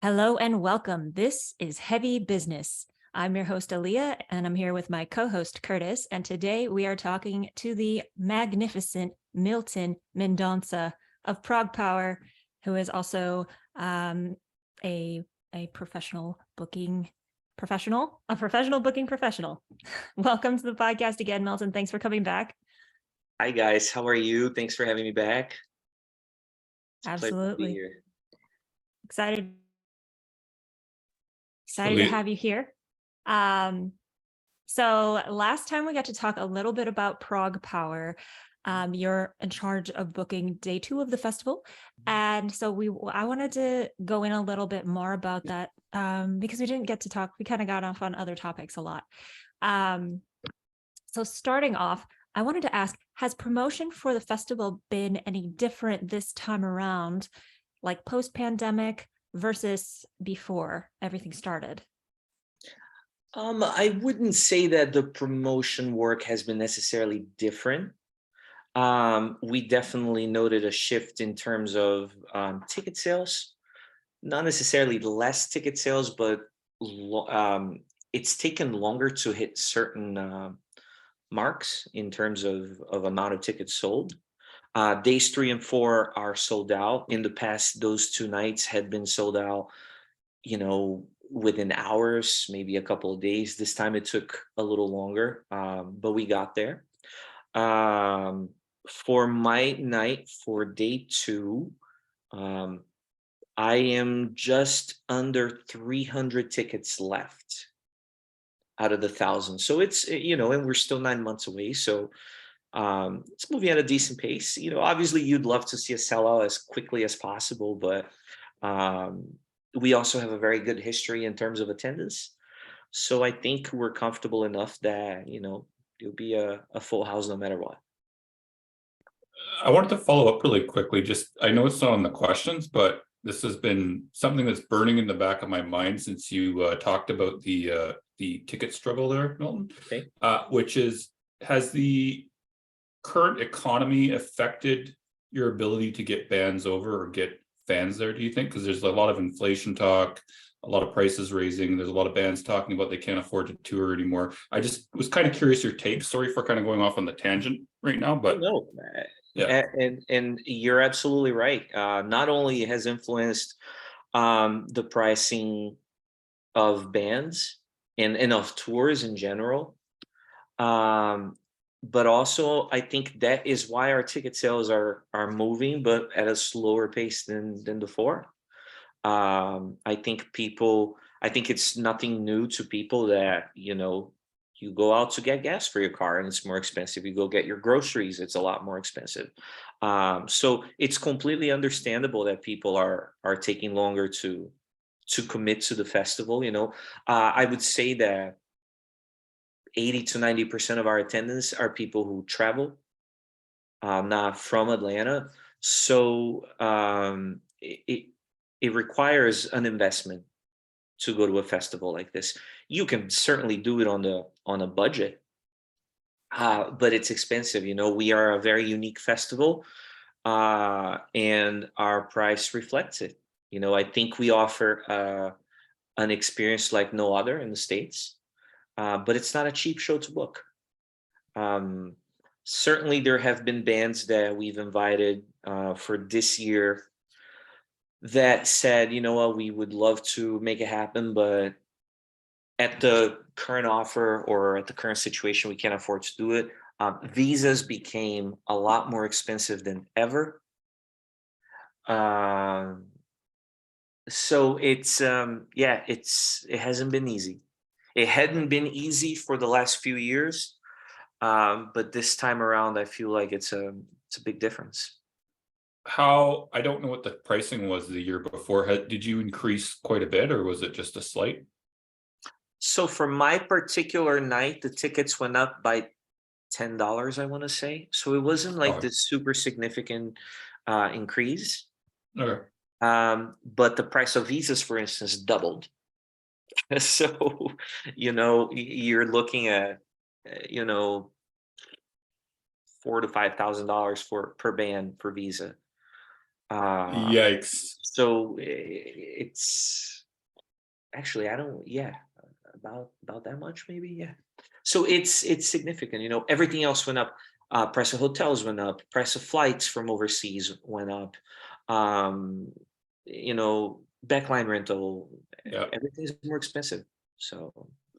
Hello and welcome. This is Heavy Business. I'm your host, Aaliyah, and I'm here with my co-host, Curtis. And today we are talking to the magnificent Milton Mendonça of ProgPower, who is also a professional booking professional. Welcome to the podcast again, Milton. Thanks for coming back. Hi guys, how are you? Thanks for having me back. It's a pleasure to be Absolutely. here. Excited to have you here. So last time we got to talk a little bit about ProgPower. You're in charge of booking day 2 of the festival. And so I wanted to go in a little bit more about that because we didn't get to talk. We kind of got off on other topics a lot. So starting off, I wanted to ask, has promotion for the festival been any different this time around, like post-pandemic versus before everything started? I wouldn't say that the promotion work has been necessarily different. We definitely noted a shift in terms of ticket sales, not necessarily less ticket sales, but it's taken longer to hit certain marks in terms of amount of tickets sold. Days 3 and 4 are sold out. In the past, those 2 nights had been sold out, within hours, maybe a couple of days. This time it took a little longer, but we got there. For my night for day 2, I am just under 300 tickets left out of the 1,000. So it's, and we're still 9 months away. So it's moving at a decent pace. Obviously you'd love to see a sellout as quickly as possible, but we also have a very good history in terms of attendance. So I think we're comfortable enough that, it'll be a full house no matter what. I wanted to follow up really quickly. I know it's not on the questions, but this has been something that's burning in the back of my mind since you talked about the ticket struggle there, Milton. Okay. Has the current economy affected your ability to get bands over or get fans there, do you think? Because there's a lot of inflation talk, a lot of prices raising. There's a lot of bands talking about they can't afford to tour anymore. I just was kind of curious your take. Sorry for kind of going off on the tangent right now, but No. yeah. And you're absolutely right. Not only has influenced the pricing of bands and of tours in general, but also I think that is why our ticket sales are moving, but at a slower pace than before. I think it's nothing new to people that, you go out to get gas for your car and it's more expensive. You go get your groceries, it's a lot more expensive. So it's completely understandable that people are taking longer to commit to the festival. I would say that 80 to 90% of our attendants are people who travel, not from Atlanta. So it requires an investment to go to a festival like this. You can certainly do it on a budget, but it's expensive. We are a very unique festival, and our price reflects it. I think we offer an experience like no other in the States, but it's not a cheap show to book. Certainly, there have been bands that we've invited for this year that said, what, we would love to make it happen, but at the current offer or at the current situation, we can't afford to do it. Visas became a lot more expensive than ever. So it's it hasn't been easy. It hadn't been easy for the last few years, but this time around, I feel like it's a big difference. I don't know what the pricing was the year before. Did you increase quite a bit or was it just a slight? So for my particular night, the tickets went up by $10, I want to say. So it wasn't like this super significant increase. Okay. But the price of visas, for instance, doubled. So, you're looking at, $4,000 to $5,000 per band per visa. Yikes. So it's actually, I don't, yeah, about that much maybe, yeah. So it's significant, everything else went up. Price of hotels went up, price of flights from overseas went up. um Backline rental, Yeah. everything's more expensive. So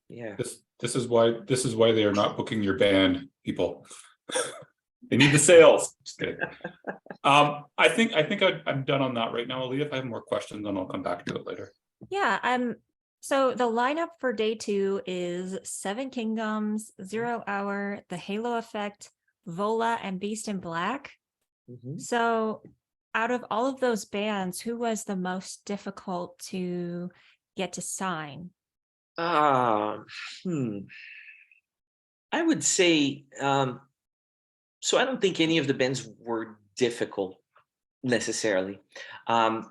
yeah. This is why they are not booking your band, people. They need the sales. Just kidding. I'm done on that right now, Aaliyah. If I have more questions, then I'll come back to it later. Yeah, so the lineup for day 2 is Seven Kingdoms, 0 Hour, The Halo Effect, Vola, and Beast in Black. Mhm. So out of all of those bands, who was the most difficult to get to sign? Um, hmm. I would say, so I don't think any of the bands were difficult necessarily.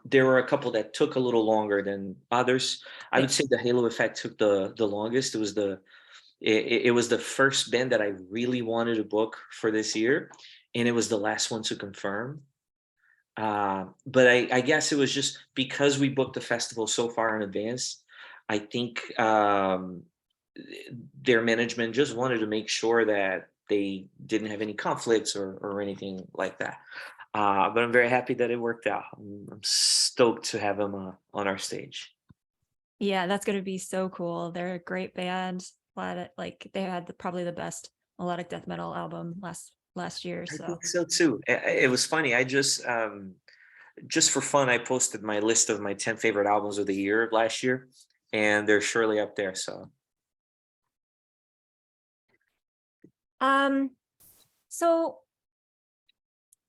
There were a couple that took a little longer than others. I would say the Halo Effect took the longest. It was the first band that I really wanted to book for this year, and it was the last one to confirm. But I guess it was just because we booked the festival so far in advance. I think their management just wanted to make sure that they didn't have any conflicts or anything like that. But I'm very happy that it worked out. I'm stoked to have them on our stage. Yeah, that's going to be so cool. They're a great band. They had probably the best melodic death metal album last year. I So think so too. It was funny. I just for fun, I posted my list of my 10 favorite albums of the year last year, and they're surely up there. So Um, so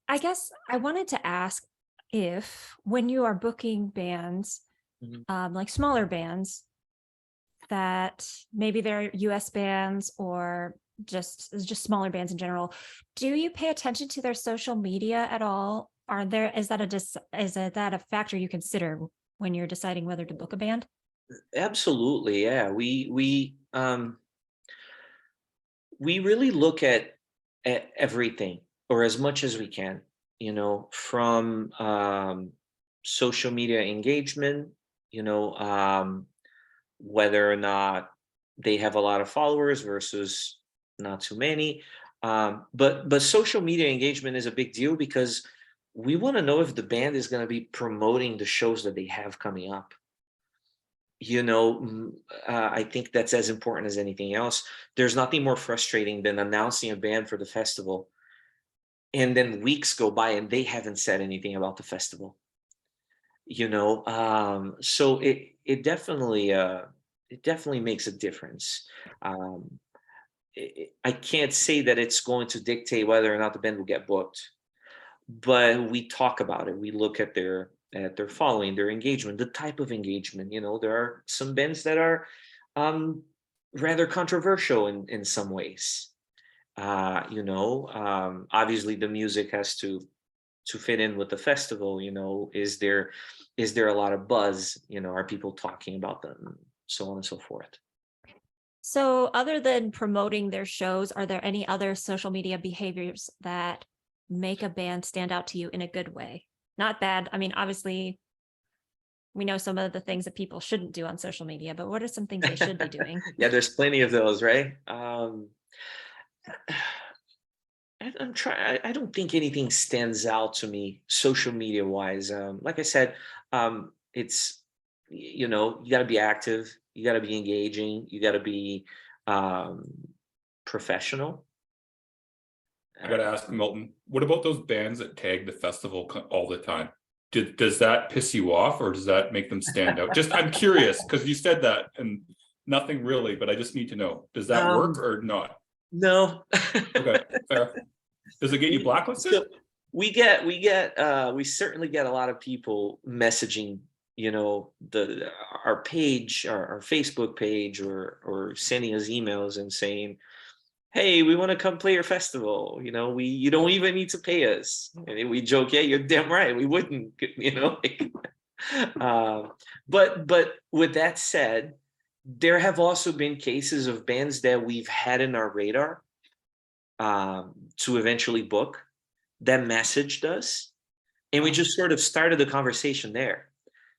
I guess I wanted to ask if when you are booking bands, Mhm. like smaller bands that maybe they're US bands or just smaller bands in general, do you pay attention to their social media at all? Is that a factor you consider when you're deciding whether to book a band? Absolutely, yeah. We really look at everything, or as much as we can, from social media engagement, whether or not they have a lot of followers versus not too many. But social media engagement is a big deal because we want to know if the band is going to be promoting the shows that they have coming up. I think that's as important as anything else. There's nothing more frustrating than announcing a band for the festival, and then weeks go by and they haven't said anything about the festival. So it definitely makes a difference. um I can't say that it's going to dictate whether or not the band will get booked, but we talk about it. We look at their following, their engagement, the type of engagement. There are some bands that are um rather controversial in some ways. Obviously the music has to fit in with the festival. Is there a lot of buzz? Are people talking about them, so on and so forth. So other than promoting their shows, are there any other social media behaviors that make a band stand out to you in a good way? Not bad. I mean, obviously, we know some of the things that people shouldn't do on social media, but what are some things they should be doing? Yeah, there's plenty of those, right? I'm trying. I don't think anything stands out to me social media wise. Like I said, it's you got to be active, you got to be engaging, you got to be um, professional. I gotta ask Milton, what about those bands that tag the festival all the time? Does that piss you off, or does that make them stand out? Just I'm curious because you said that and nothing really, but I just need to know. Does that work or not? No. Okay, fair. Does it get you blacklisted? So we certainly get a lot of people messaging, our page, our Facebook page, or sending us emails and saying, "Hey, we want to come play your festival. You don't even need to pay us." And then we joke, "Yeah, you're damn right. We wouldn't." Uh, but with that said, there have also been cases of bands that we've had in our radar to eventually book that messaged us And we just sort of started the conversation there.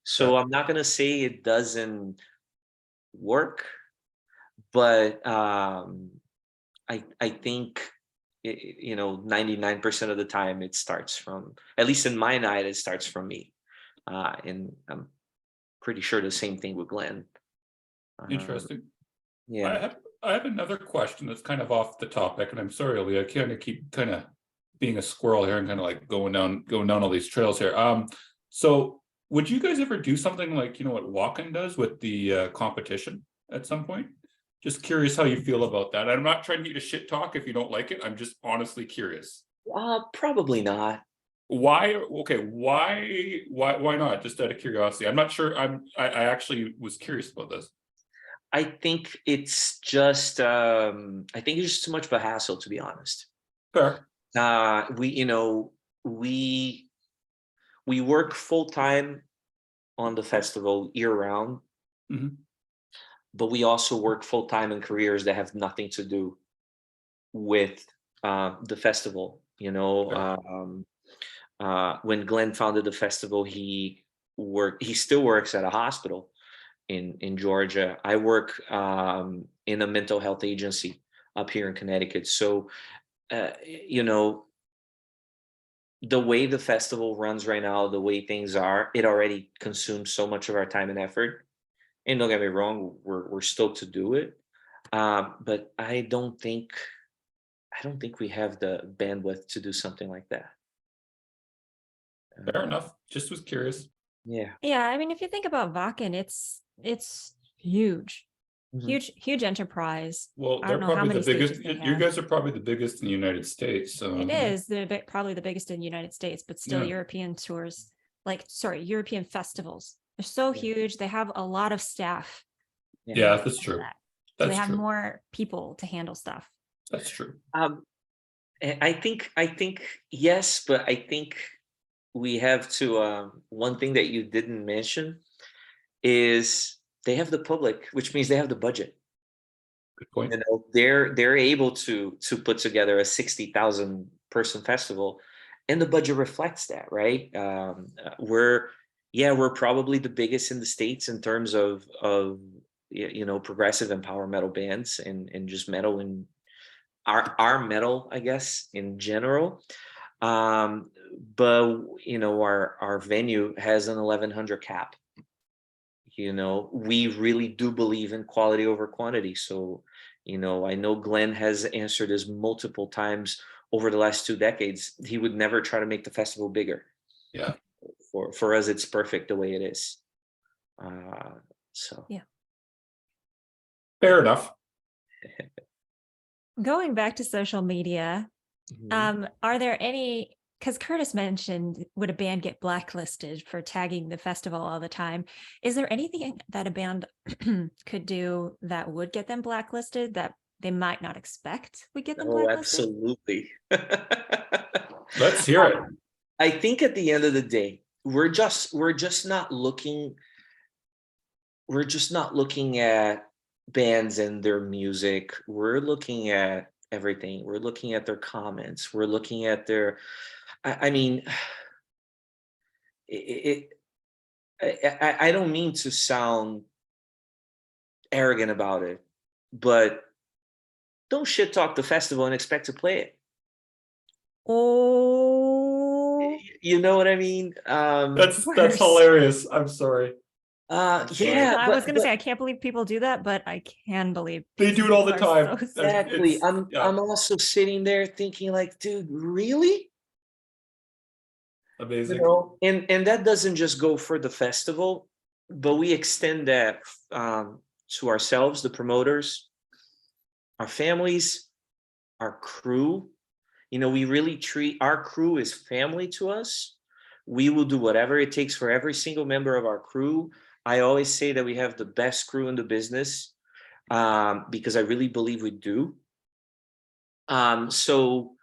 So I'm not going to say it doesn't work, but I think 99% of the time it starts from, at least in my night, it starts from me. And I'm pretty sure the same thing with Glenn. Interesting. Yeah. I have another question that's kind of off the topic, and I'm sorry, Oli, I kind of keep kind of being a squirrel here and kind of like going down all these trails here. So would you guys ever do something like what Walken does with the competition at some point? Just curious how you feel about that. I'm not trying to get a shit talk if you don't like it. I'm just honestly curious. Probably not. Why? Okay, why not? Just out of curiosity. I'm not sure. I actually was curious about this. I think it's just too much of a hassle, to be honest. Fair. We work full time on the festival year round, but we also work full time in careers that have nothing to do with the festival. When Glenn founded the festival, he still works at a hospital in Georgia. I work in a mental health agency up here in Connecticut. So, the way the festival runs right now, the way things are, it already consumes so much of our time and effort. And don't get me wrong, we're stoked to do it, but I don't think we have the bandwidth to do something like that. Fair enough. Just was curious. Yeah. Yeah, I mean, if you think about Vakken, it's huge. Huge enterprise. Well, I they're don't know how probably the many biggest. stages they You have. guys are probably the biggest in the United States. So It is probably the biggest in the United States, but still Yeah. European tours, European festivals. They're so huge. They have a lot of staff. Yeah, that's true. So That's they have true. more people to handle stuff. That's true. I think yes, but I think we have to. One thing that you didn't mention is they have the public, which means they have the budget. Good point. They're able to put together a 60,000 person festival, and the budget reflects that, right? We're probably the biggest in the States in terms of progressive and power metal bands and just metal and our metal, I guess, in general. But our venue has an 1,100 cap. We really do believe in quality over quantity. So, I know Glenn has answered this multiple times over the last 2 decades. He would never try to make the festival bigger. Yeah. For us, it's perfect the way it is. So. Yeah. Fair enough. Going back to social media, are there any, because Curtis mentioned, would a band get blacklisted for tagging the festival all the time? Is there anything that a band could do that would get them blacklisted that they might not expect would get them blacklisted? Absolutely. Let's hear it. I think at the end of the day, we're just not looking at bands and their music. We're looking at everything. We're looking at their comments. We're looking at their, I mean, I don't mean to sound arrogant about it, but don't shit talk the festival and expect to play it. Oh, you know what I mean? That's hilarious. I'm sorry. Yeah, I was going to say, I can't believe people do that, but I can believe they do it all the time. Exactly. I'm also sitting there thinking like, dude, really? Amazing. And that doesn't just go for the festival, but we extend that to ourselves, the promoters, our families, our crew. We really treat our crew as family to us. We will do whatever it takes for every single member of our crew. I always say that we have the best crew in the business because I really believe we do. So,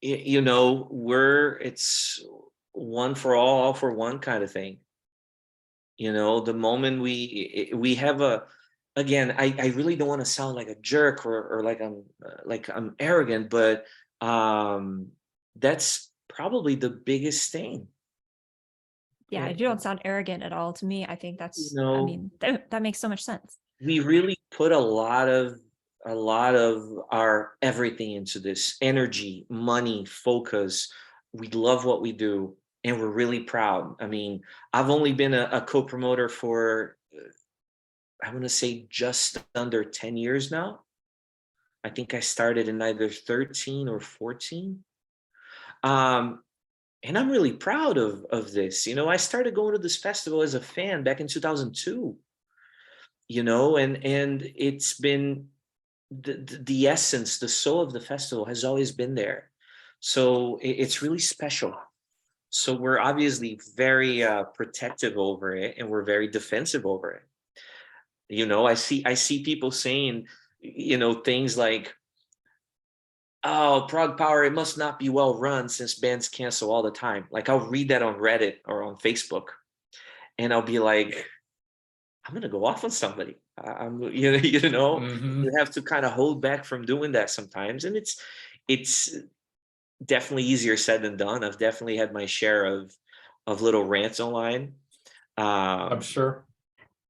it's one for all for one kind of thing. The moment we have again, I really don't want to sound like a jerk or like I'm arrogant, but that's probably the biggest thing. Yeah, you don't sound arrogant at all to me. I think that's, I know, mean, that makes so much sense. we really put a lot of our everything into this: energy, money, focus. We love what we do, and we're really proud. I mean, I've only been a co-promoter for I'm going to say just under 10 years now. I think I started in either 13 or 14. Um, and I'm really proud of this. I started going to this festival as a fan back in 2002, and it's been the essence, the soul of the festival has always been there. So it's really special. So we're obviously very protective over it, and we're very defensive over it. I see people saying, things like, "Oh, ProgPower, it must not be well run since bands cancel all the time." Like, I'll read that on Reddit or on Facebook, and I'll be like, I'm gonna go off on somebody. I'm, Mhm. you have to kind of hold back from doing that sometimes, and it's definitely easier said than done. I've definitely had my share of little rants online. I'm Um, sure.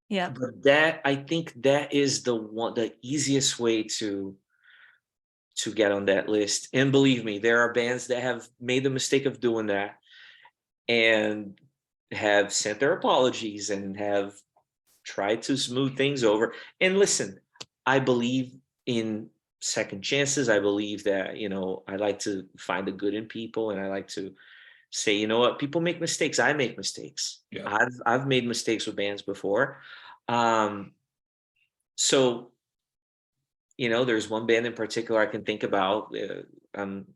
Yeah. but I think that is the easiest way to get on that list. And believe me, there are bands that have made the mistake of doing that and have sent their apologies and have tried to smooth things over. And listen, I believe in second chances. I believe that, I like to find the good in people, and I like to say, you know what, people make mistakes. I make mistakes. Yeah. I've made mistakes with bands before. So there's one band in particular I can think about. I'm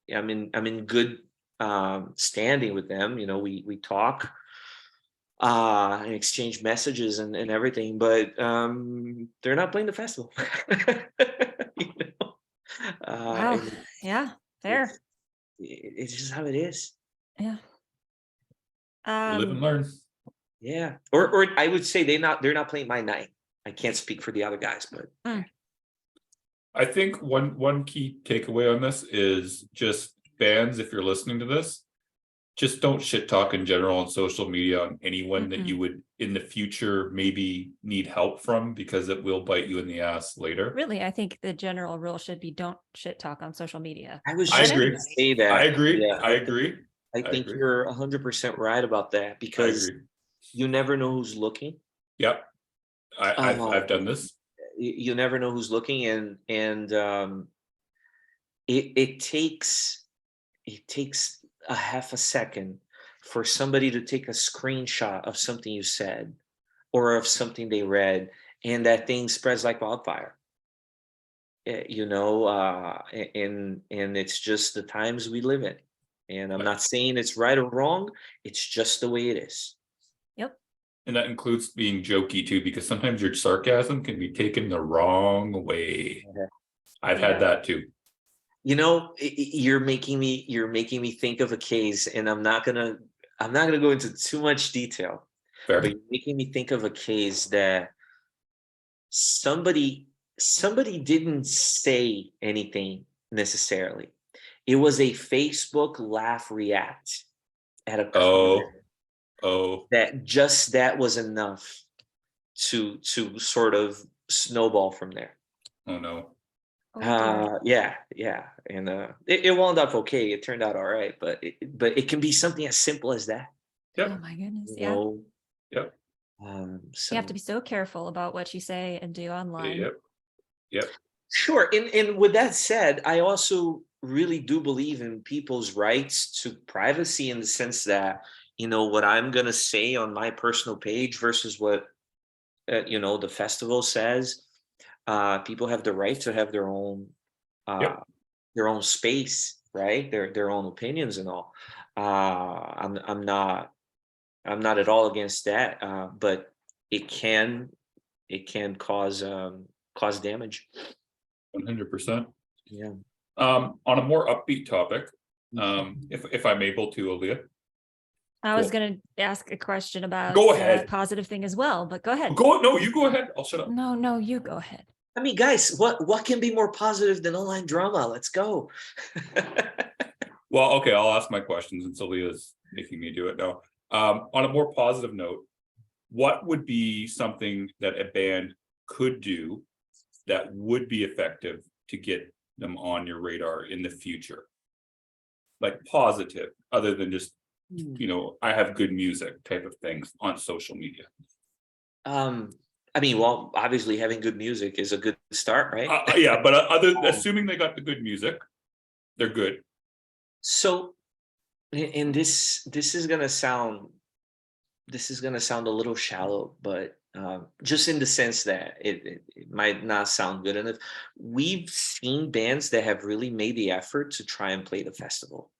in good standing with them. We talk and exchange messages and everything, but they're not playing the festival. you know? Wow. And Yeah. it's Fair. it's just how it is. Yeah. Live and Um, learn. Yeah. Or I would say they're not playing my night. I can't speak for the other guys, but mm, I think one key takeaway on this is just bands, if you're listening to this, just don't shit talk in general on social media on anyone that you would in the future maybe need help from, because it will bite you in the ass later. really, I think the general rule should be don't shit talk on social media. I was I just agree. going to say that. I agree. Yeah, I agree. I I think agree. you're 100% right about that, I because agree. you never know who's looking. Yep. I've done this. You never know who's looking, and it takes a half a second for somebody to take a screenshot of something you said or of something they read, and that thing spreads like wildfire. And it's just the times we live in. And I'm not saying it's right or wrong. It's just the way it is. Yep. And that includes being jokey too, because sometimes your sarcasm can be taken the wrong way. I've Yeah. had that too. You're making me think of a case, and I'm not gonna go into too much detail, Fair. but you're making me think of a case that somebody didn't say anything necessarily. It was a Facebook laugh react at a comment Oh, that was enough to sort of snowball from there. oh no. Oh dear. Yeah, and it wound up okay. It turned out all right, but it can be something as simple as that. Yep. Oh my goodness. You Yeah. know, Yep. You have to be so careful about what you say and do online. Yep. Yep. Sure. And with that said, I also really do believe in people's rights to privacy, in the sense that, what I'm going to say on my personal page versus what, the festival says. People have the right to have Yep. their own space, right? Their own opinions and all. I'm not at all against that. But it can cause damage. 100%. Yeah. On a more upbeat topic, if I'm able to, Aaliyah. I was Cool. going to ask a question about Go the ahead. positive thing as well, but go ahead. No, you go ahead. I'll shut up. No, you go ahead. I mean, guys, what can be more positive than online drama? Let's go. Well, okay, I'll ask my questions, and Aaliyah's making me do it now. On a more positive note, what would be something that a band could do that would be effective to get them on your radar in the future? Like positive, other than just, I have good music type of things on social media. I mean, well, obviously having good music is a good start, right? Yeah, but assuming they got the good music, they're good. So, and this is gonna sound a little shallow, but just in the sense that it might not sound good enough. We've seen bands that have really made the effort to try and play the festival,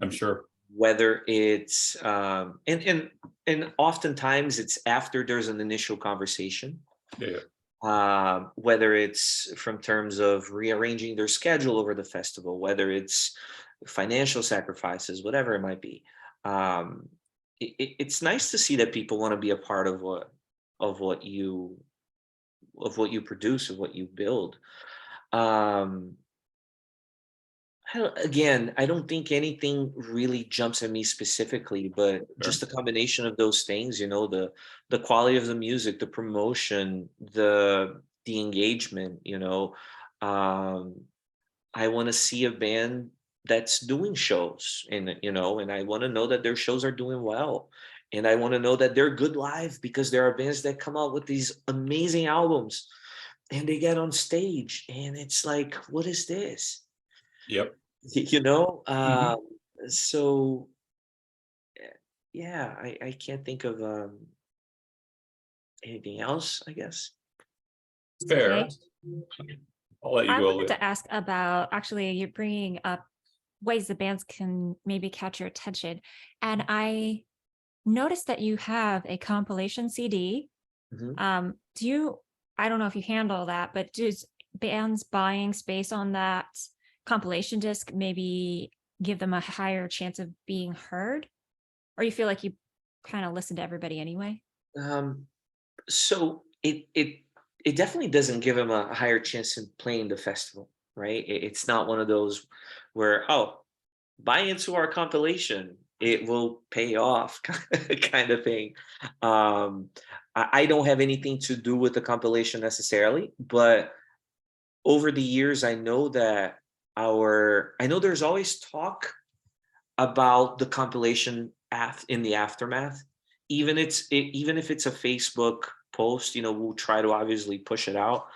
I'm sure. whether it's and oftentimes it's after there's an initial conversation. Yeah. Whether it's from terms of rearranging their schedule over the festival, whether it's financial sacrifices, whatever it might be. It's nice to see that people want to be a part of what you produce, of what you build. Um, I don't think anything really jumps at me specifically, but Sure. just a combination of those things, the quality of the music, the promotion, the engagement, um, I want to see a band that's doing shows, and I want to know that their shows are doing well. And I want to know that they're good live, because there are bands that come out with these amazing albums and they get on stage and it's like, what is this? Yep. you know Mhm. so yeah, I can't think of anything else, I guess. Fair. Okay. I'll let you I go, wanted Leah. to ask about, actually, you're bringing up ways the bands can maybe catch your attention. And I noticed that you have a compilation CD. Mhm. I don't know if you handle that, but does bands buying space on that compilation disc maybe give them a higher chance of being heard? Or you feel like you kind of listen to everybody anyway? um so it definitely doesn't give them a higher chance in playing the festival, right? It's not one of those where, oh, buy into our compilation, it will pay off, kind of thing. I don't have anything to do with the compilation necessarily, but over the years, I know there's always talk about the compilation in the aftermath. Even if it's a Facebook post, we'll try to obviously push it out.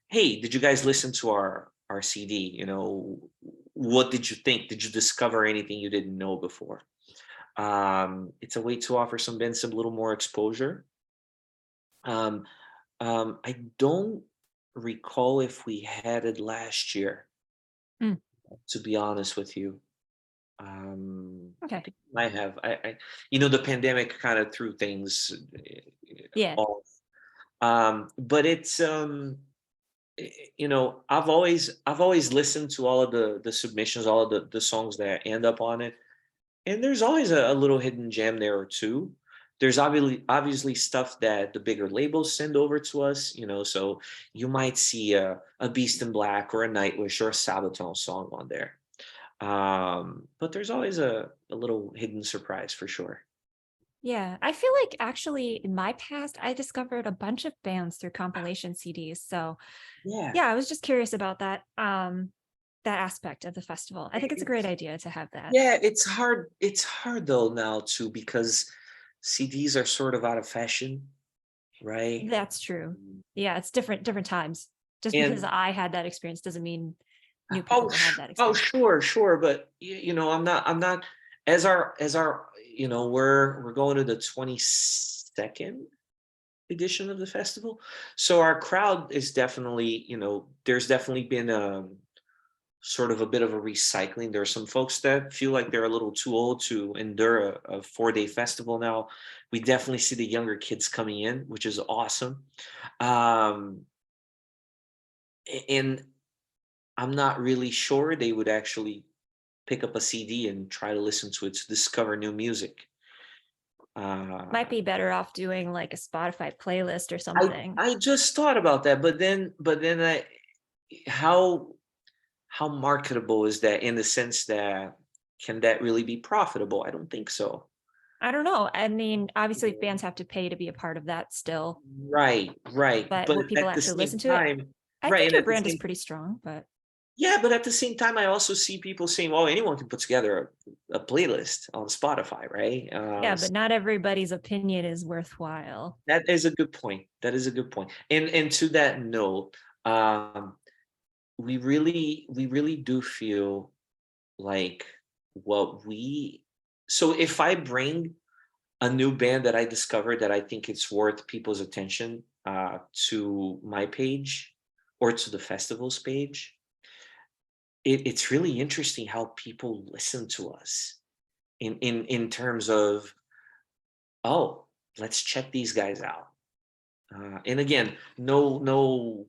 Hey, did you guys listen to our CD? What did you think? Did you discover anything you didn't know before? It's a way to offer some bands a little more exposure. Um, I don't recall if we had it last year, Mm, to be honest with you. I okay. think I might have. The pandemic kind of threw things Yeah. off. But it's I've always listened to all of the submissions, all of the songs that end up on it, and there's always a little hidden gem there or two. There's obviously stuff that the bigger labels send over to us, so you might see a Beast in Black or a Nightwish or a Sabaton song on there. But there's always a little hidden surprise for sure. Yeah. I feel like actually in my past, I discovered a bunch of bands through compilation CDs. So Yeah. yeah, I was just curious about that aspect of the festival. I think it's a great idea to have that. Yeah, it's hard though now too, because CDs are sort of out of fashion, right? That's true. Yeah, it's different times. Just because And I had that experience doesn't mean new oh, people will have that oh, experience. sure, but I'm not as our we're going to the 22nd edition of the festival. So our crowd is definitely, there's definitely been sort of a bit of a recycling. There are some folks that feel like they're a little too old to endure a 4-day festival now. We definitely see the younger kids coming in, which is awesome. Um, and I'm not really sure they would actually pick up a CD and try to listen to it to discover new music. Uh, Might be better off doing like a Spotify playlist or I something. I just thought about that, but then how how marketable is that, in the sense that, can that really be profitable? I don't think so. I don't know. I mean, obviously bands have to pay to be a part of that still, Right, right. but But will people at the actually listen same to it? time, I right, think and your at the brand is same pretty strong, but yeah, but at the same time, I also see people saying, "Oh, anyone can put together a playlist on Spotify," right? yeah, but not everybody's opinion is worthwhile. That is a good point. That is a good point. And to that note, um, we really do feel like what we so if I bring a new band that I discovered that I think it's worth people's attention to my page or to the festival's page, it's really interesting how people listen to us in terms of, oh, let's check these guys out. And again, no,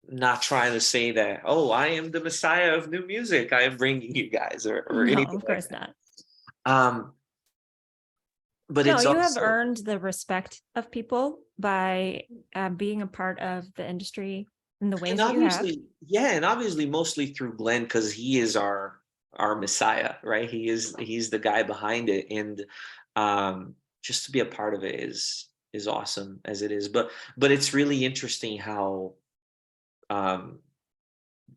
not trying to say that, oh, I am the messiah of new music. I am bringing you guys or No, anything of like course not. that. But No, it's you have also, earned the respect of people by being a part of the industry in the and ways that you have. obviously, yeah, and obviously mostly through Glenn because he is our messiah, right? He's the guy behind it, and just to be a part of it is awesome as it is. But it's really interesting how um,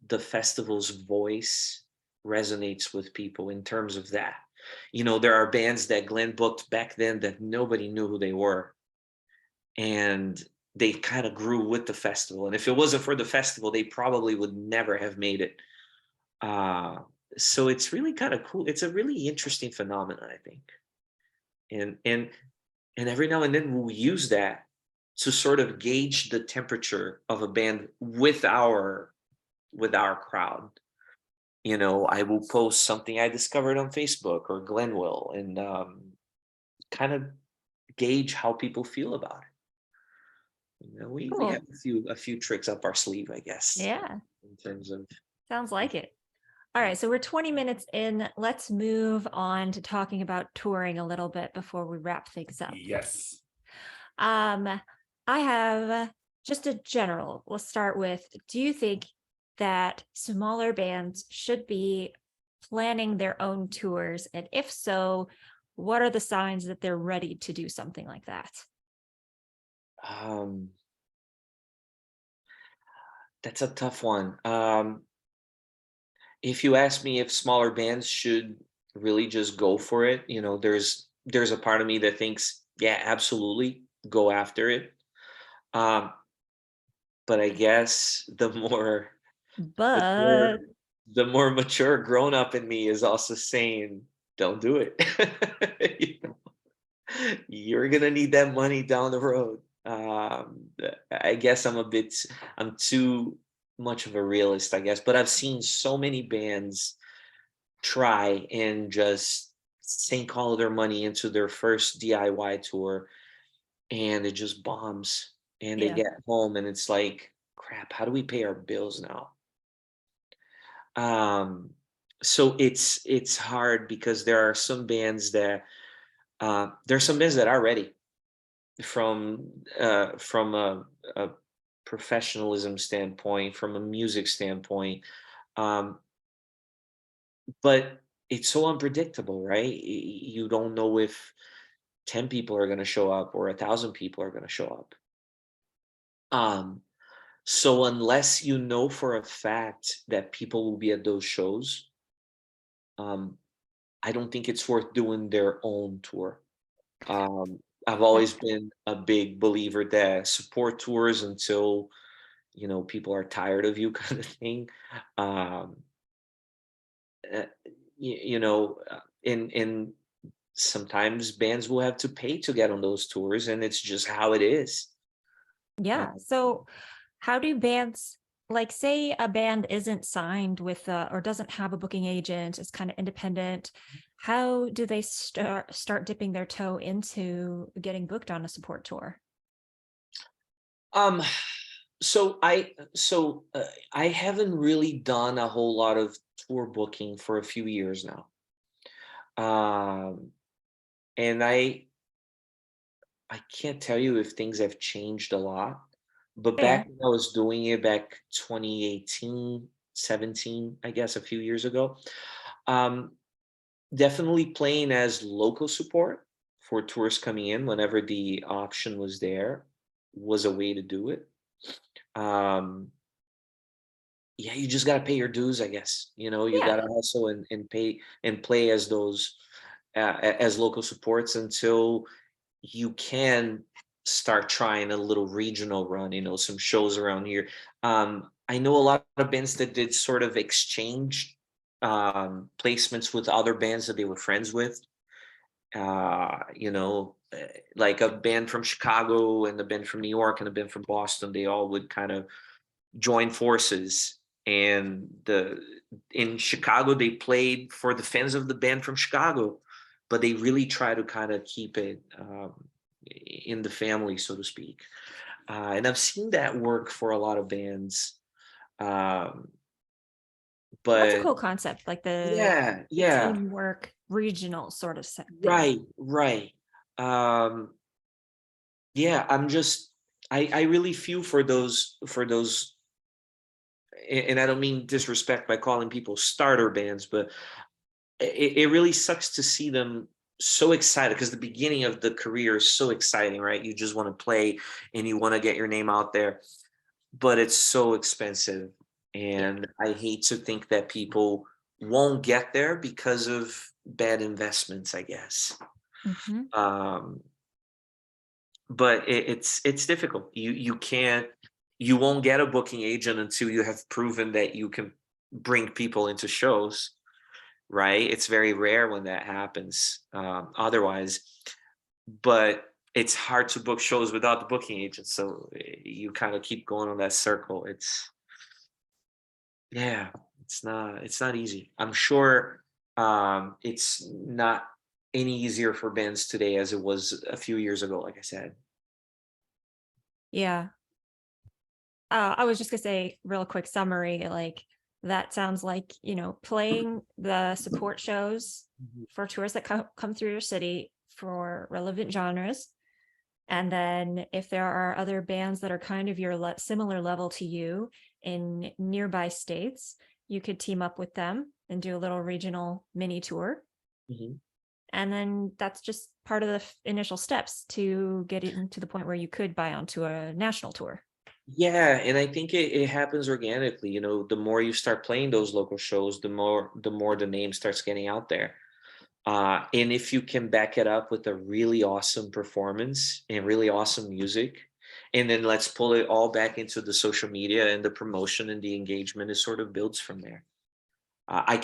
the festival's voice resonates with people in terms of that. There are bands that Glenn booked back then that nobody knew who they were, and they kind of grew with the festival. And if it wasn't for the festival, they probably would never have made it. Uh, so it's really kind of cool. It's a really interesting phenomenon, I think. And every now and then we'll use that to sort of gauge the temperature of a band with our crowd. I will post something I discovered on Facebook or Glenn will, and kind of gauge how people feel about it. We have Cool. a few tricks up our sleeve, I guess, Yeah, in terms of. sounds like it. All right, so we're 20 minutes in. Let's move on to talking about touring a little bit before we wrap things up. Yes. I have just a general. We'll start with, do you think that smaller bands should be planning their own tours? And if so, what are the signs that they're ready to do something like that? Um, that's a tough one. If you ask me if smaller bands should really just go for it, there's a part of me that thinks, yeah, absolutely, go after it. Um, but I guess mature, But the more mature grown up in me is also saying, don't do it. You know, You're gonna need that money down the road. I guess I'm too much of a realist, I guess, but I've seen so many bands try and just sink all of their money into their first DIY tour, and it just bombs, and they yeah, get home and it's like, crap, how do we pay our bills now? um so it's hard because there are some bands that are ready from a professionalism standpoint, from a music standpoint. um but it's so unpredictable, right? You don't know if 10 people are going to show up or 1,000 people are going to show up. um so unless you know for a fact that people will be at those shows, um I don't think it's worth doing their own tour. Um, I've that, always been a big believer that support tours until people are tired of you, kind of thing. Um, uh, and sometimes bands will have to pay to get on those tours, and it's just how it is. Uh, yeah. So how do bands, like, say a band isn't signed with or doesn't have a booking agent, is kind of independent, how do they start dipping their toe into getting booked on a support tour? um, so I haven't really done a whole lot of tour booking for a few years now. Um, and I can't tell you if things have changed a lot, but back Fair. when I was doing it back 2018, 17, I guess a few years ago, um, definitely playing as local support for tours coming in whenever the option was there was a way to do it. Um, yeah, you just got to pay your dues, I guess. You got Yeah. to hustle and pay and play as those as local supports until you can start trying a little regional run, some shows around here. I know a lot of bands that did sort of exchange placements with other bands that they were friends with. Like a band from Chicago and a band from New York and a band from Boston, they all would kind of join forces. And in Chicago, they played for the fans of the band from Chicago, but they really try to kind of keep it in the family, so to speak. And I've seen that work for a lot of bands. That's a But cool concept, like the yeah, teamwork regional sort of thing. right. Um, yeah, I really feel for those, and I don't mean disrespect by calling people starter bands, but it really sucks to see them so excited, because the beginning of the career is so exciting, right? You just want to play and you want to get your name out there, but it's so expensive. Yeah. And I hate to think that people won't get there because of bad investments, I guess. Mhm. Um, but it's difficult. You won't get a booking agent until you have proven that you can bring people into shows, right? It's very rare when that happens, otherwise. But it's hard to book shows without the booking agent, so you kind of keep going on that circle. Yeah, it's not easy. I'm sure it's not any easier for bands today as it was a few years ago, like I said. Yeah. I was just gonna say real quick summary, like that sounds like, playing the support shows Mhm. for tours that come through your city for relevant genres. And then if there are other bands that are kind of your similar level to you in nearby states, you could team up with them and do a little regional mini tour. Mhm. And then that's just part of the initial steps to get it to the point where you could buy onto a national tour. Yeah, and I think it happens organically. The more you start playing those local shows, the more the name starts getting out there. And if you can back it up with a really awesome performance and really awesome music, and then let's pull it all back into the social media and the promotion and the engagement, it sort of builds from there. I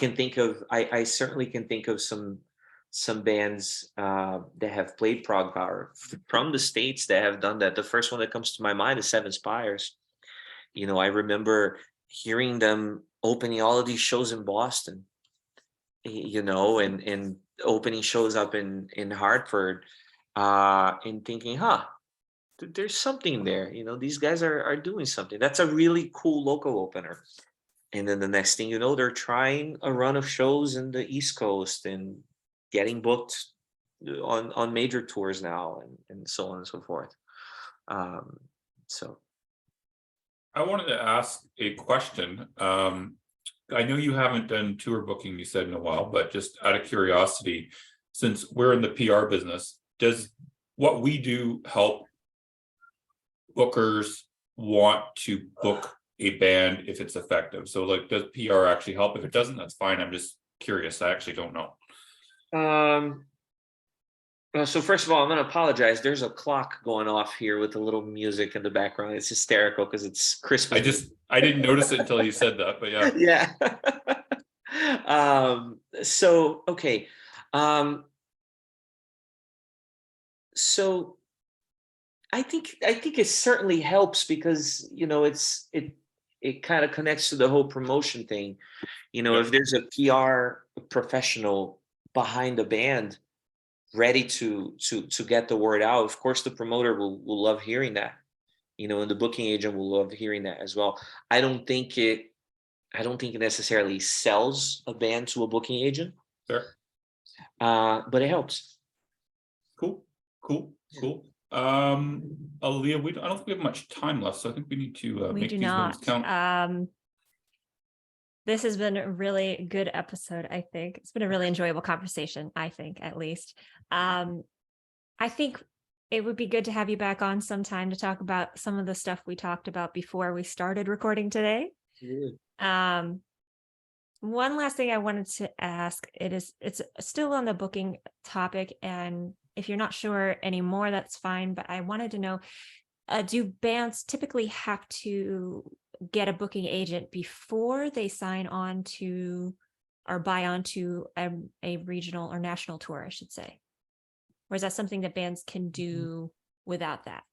certainly can think of some bands that have played ProgPower from the States that have done that. The first one that comes to my mind is Seven Spires. I remember hearing them opening all of these shows in Boston, and opening shows up in Hartford, and thinking, there's something there. These guys are doing something. That's a really cool local opener. And then the next thing you know, they're trying a run of shows in the East Coast and getting booked on major tours now, and so on and so forth. So I wanted to ask a question. I know you haven't done tour booking, you said, in a while, but just out of curiosity, since we're in the PR business, does what we do help bookers want to book a band if it's effective? So like, does PR actually help? If it doesn't, that's fine. I'm just curious. I actually don't know. so first of all, I'm going to apologize. There's a clock going off here with a little music in the background. It's hysterical because it's Christmas. I didn't notice it until you said that, but yeah. Yeah. So okay. So I think it certainly helps because it kind of connects to the whole promotion thing. Yep. If there's a PR professional behind the band ready to get the word out, of course the promoter will love hearing that. And the booking agent will love hearing that as well. I don't think it necessarily sells a band to a booking agent, Fair. but it helps. Cool. Aaliyah, I don't think we have much time left, so I think we need to We make do these moments not. count. This has been a really good episode, I think. It's been a really enjoyable conversation, I think, at least. I think it would be good to have you back on sometime to talk about some of the stuff we talked about before we started recording today. Um, one last thing I wanted to ask, it's still on the booking topic, and if you're not sure anymore, that's fine, but I wanted to know, do bands typically have to get a booking agent before they sign on to or buy onto a regional or national tour, I should say? Or is that something that bands can do without that?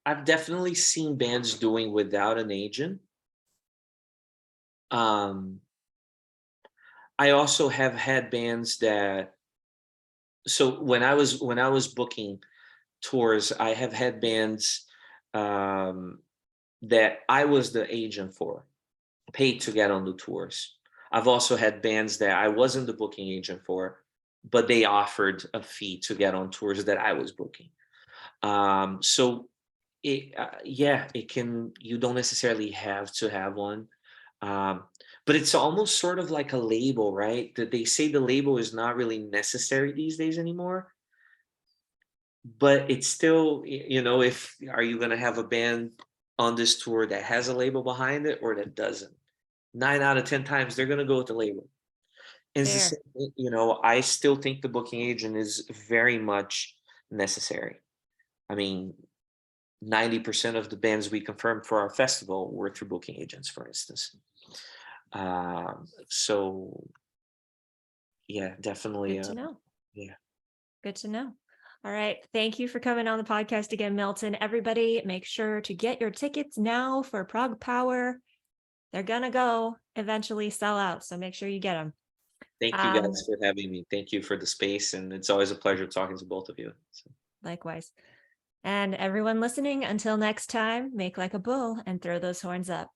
I've definitely seen bands doing without an agent. Um, I also have had bands that, so when I was booking tours, I have had bands um, that I was the agent for, paid to get on the tours. I've also had bands that I wasn't the booking agent for, but they offered a fee to get on tours that I was booking. So yeah, it can, you don't necessarily have to have one. Um, but it's almost sort of like a label, right? That they say the label is not really necessary these days anymore. But it's still, if are you going to have a band on this tour that has a label behind it or that doesn't? 9 out of 10 times they're going to go with the label. And it's the Fair. same thing, I still think the booking agent is very much necessary. I mean, 90% of the bands we confirmed for our festival were through booking agents, for instance. So yeah, definitely. Good to know. Yeah. Good to know. All right. Thank you for coming on the podcast again, Milton. Everybody, make sure to get your tickets now for ProgPower. They're going to go eventually sell out. So make sure you get them. Thank you guys for having me. Thank you for the space. And it's always a pleasure talking to both of you. So. Likewise. And everyone listening, until next time, make like a bull and throw those horns up.